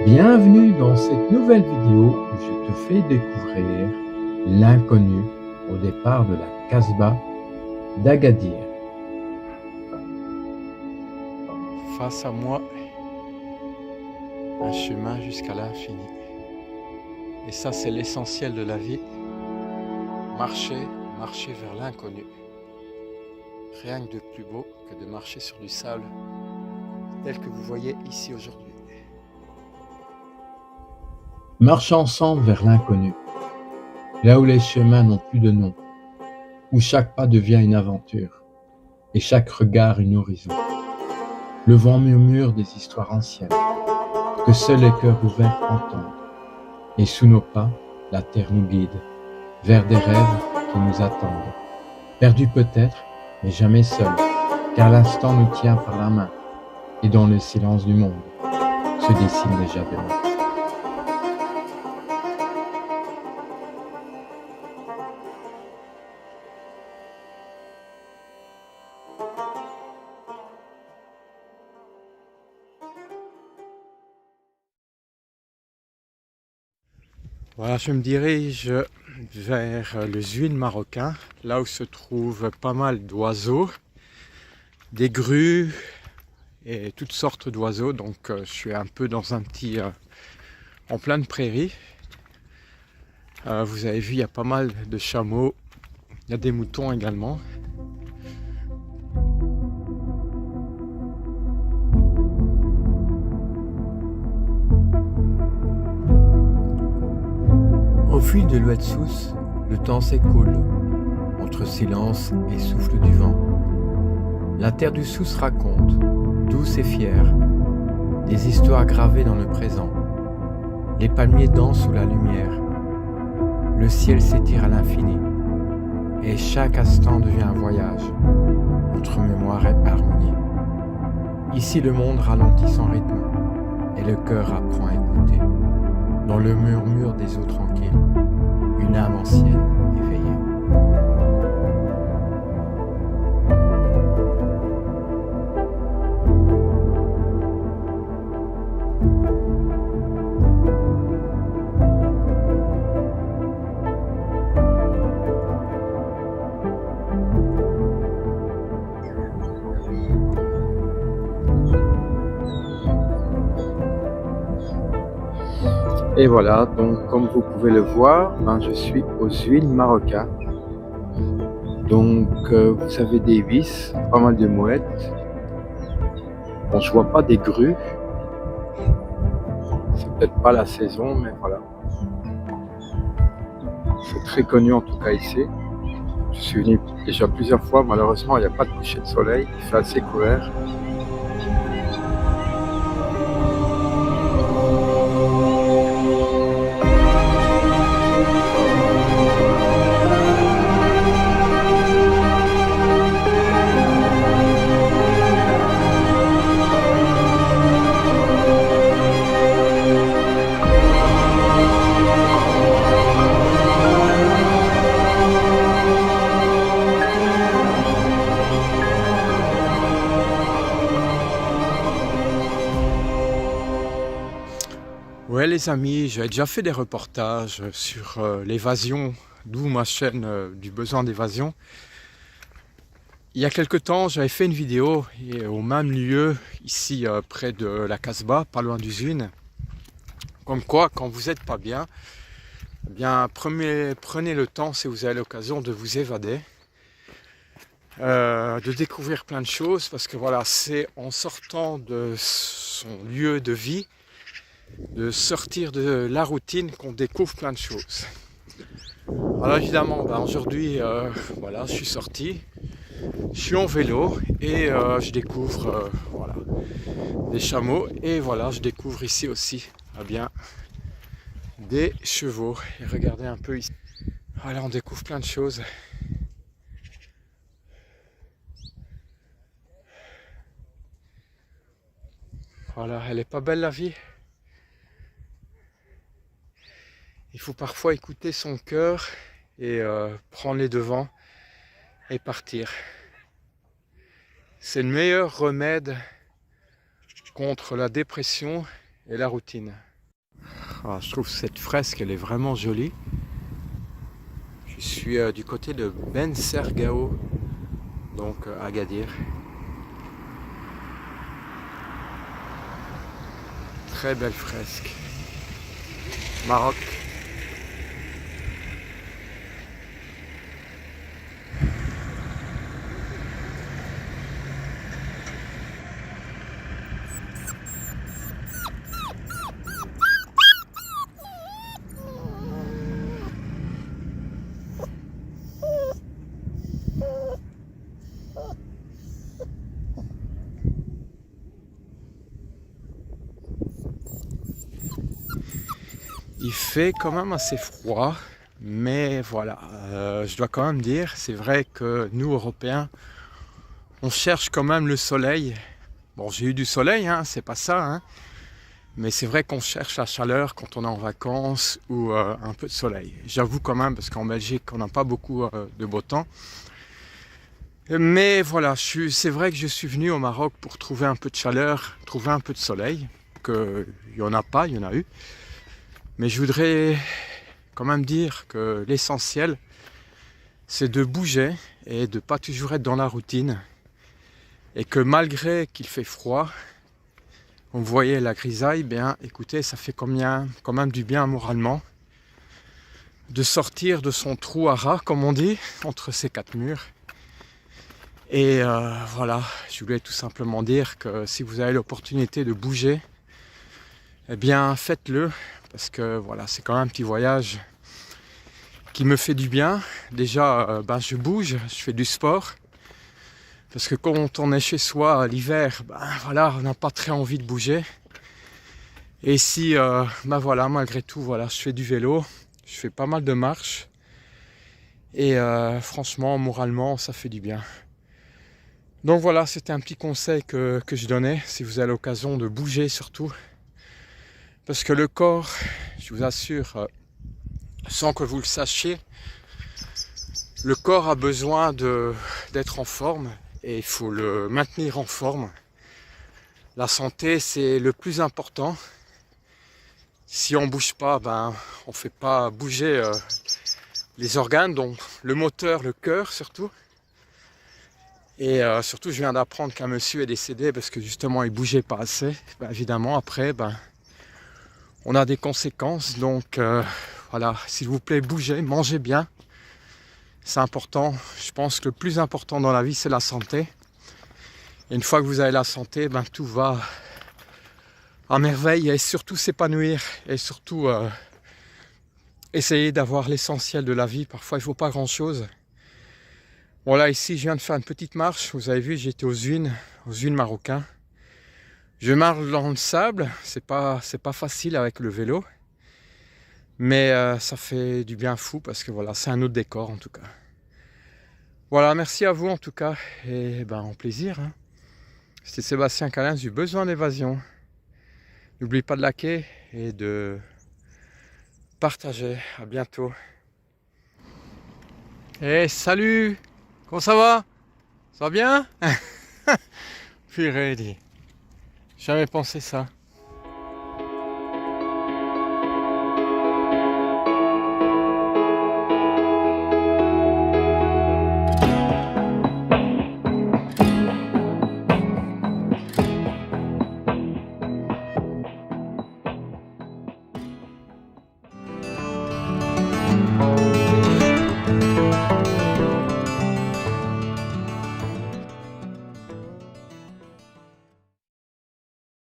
Bienvenue dans cette nouvelle vidéo où je te fais découvrir l'inconnu au départ de la Casbah d'Agadir. Face à moi, un chemin jusqu'à l'infini. Et ça, c'est l'essentiel de la vie. Marcher vers l'inconnu. Rien que de plus beau que de marcher sur du sable, tel que vous voyez ici aujourd'hui. Marche ensemble vers l'inconnu, là où les chemins n'ont plus de nom, où chaque pas devient une aventure et chaque regard une horizon. Le vent murmure des histoires anciennes que seuls les cœurs ouverts entendent. Et sous nos pas, la terre nous guide vers des rêves qui nous attendent. Perdus peut-être, mais jamais seuls, car l'instant nous tient par la main. Et dans le silence du monde se dessine déjà demain. Voilà, je me dirige vers le Zuyn marocain, là où se trouvent pas mal d'oiseaux, des grues et toutes sortes d'oiseaux. Donc je suis un peu dans un petit... en pleine prairie. Vous avez vu, il y a pas mal de chameaux, il y a des moutons également. Au fil de l'Oued-Souss, le temps s'écoule, entre silence et souffle du vent. La terre du Souss raconte, douce et fière, des histoires gravées dans le présent. Les palmiers dansent sous la lumière. Le ciel s'étire à l'infini. Et chaque instant devient un voyage, entre mémoire et harmonie. Ici le monde ralentit son rythme, et le cœur apprend à écouter. Dans le murmure des eaux tranquilles, une âme ancienne éveillée. Et voilà, donc comme vous pouvez le voir, je suis au Zuyn marocain. Donc vous avez des ibis, pas mal de mouettes. Bon, je vois pas des grues. C'est peut-être pas la saison, mais voilà. C'est très connu en tout cas ici. Je suis venu déjà plusieurs fois, malheureusement il n'y a pas de coucher de soleil, il fait assez couvert. Ouais les amis, j'ai déjà fait des reportages sur l'évasion, d'où ma chaîne du besoin d'évasion. Il y a quelque temps, j'avais fait une vidéo au même lieu, ici près de la Casbah, pas loin du Zuyn. Comme quoi, quand vous n'êtes pas bien, eh bien prenez le temps, si vous avez l'occasion, de vous évader. De découvrir plein de choses, parce que voilà, c'est en sortant de son lieu de vie, de sortir de la routine qu'on découvre plein de choses. Alors évidemment, aujourd'hui, voilà, je suis sorti, je suis en vélo et je découvre voilà, des chameaux et voilà, je découvre ici aussi bien des chevaux. Et regardez un peu ici. Voilà, on découvre plein de choses. Voilà, elle est pas belle la vie. Il faut parfois écouter son cœur et prendre les devants et partir. C'est le meilleur remède contre la dépression et la routine. Ah, je trouve cette fresque, elle est vraiment jolie. Je suis du côté de Ben Sergao, donc à Agadir. Très belle fresque. Maroc. Il fait quand même assez froid, mais voilà, je dois quand même dire, c'est vrai que nous Européens, on cherche quand même le soleil. Bon, j'ai eu du soleil, hein, c'est pas ça, hein, mais c'est vrai qu'on cherche la chaleur quand on est en vacances ou un peu de soleil. J'avoue quand même, parce qu'en Belgique, on n'a pas beaucoup de beau temps. Mais voilà, c'est vrai que je suis venu au Maroc pour trouver un peu de chaleur, trouver un peu de soleil, qu'il n'y en a pas, il y en a eu. Mais je voudrais quand même dire que l'essentiel, c'est de bouger et de ne pas toujours être dans la routine. Et que malgré qu'il fait froid, vous voyez la grisaille, bien écoutez, ça fait quand même du bien moralement de sortir de son trou à rats, comme on dit, entre ces quatre murs. Et voilà, je voulais tout simplement dire que si vous avez l'opportunité de bouger, eh bien faites-le. Parce que voilà, c'est quand même un petit voyage qui me fait du bien. Déjà, je bouge, je fais du sport. Parce que quand on est chez soi l'hiver, voilà, on n'a pas très envie de bouger. Et si, voilà, malgré tout, voilà, je fais du vélo, je fais pas mal de marches. Et franchement, moralement, ça fait du bien. Donc voilà, c'était un petit conseil que je donnais, si vous avez l'occasion de bouger surtout. Parce que le corps, je vous assure, sans que vous le sachiez, le corps a besoin d'être en forme et il faut le maintenir en forme. La santé, c'est le plus important. Si on ne bouge pas, on ne fait pas bouger les organes, donc le moteur, le cœur surtout. Et surtout, je viens d'apprendre qu'un monsieur est décédé parce que justement, il ne bougeait pas assez. Évidemment, après, on a des conséquences. Donc voilà, s'il vous plaît, bougez, mangez bien. C'est important. Je pense que le plus important dans la vie, c'est la santé. Et une fois que vous avez la santé, tout va à merveille. Et surtout s'épanouir. Et surtout essayer d'avoir l'essentiel de la vie. Parfois, il ne faut pas grand-chose. Bon là, ici, je viens de faire une petite marche. Vous avez vu, j'étais aux Unes marocains. Je marche dans le sable. C'est pas facile avec le vélo. Mais ça fait du bien fou parce que voilà, c'est un autre décor en tout cas. Voilà, merci à vous en tout cas. Et en plaisir. Hein. C'était Sébastien Calins du Besoin d'évasion. N'oubliez pas de liker et de partager. À bientôt. Et salut! Comment ça va? Ça va bien? Purée, dit. J'avais pensé ça.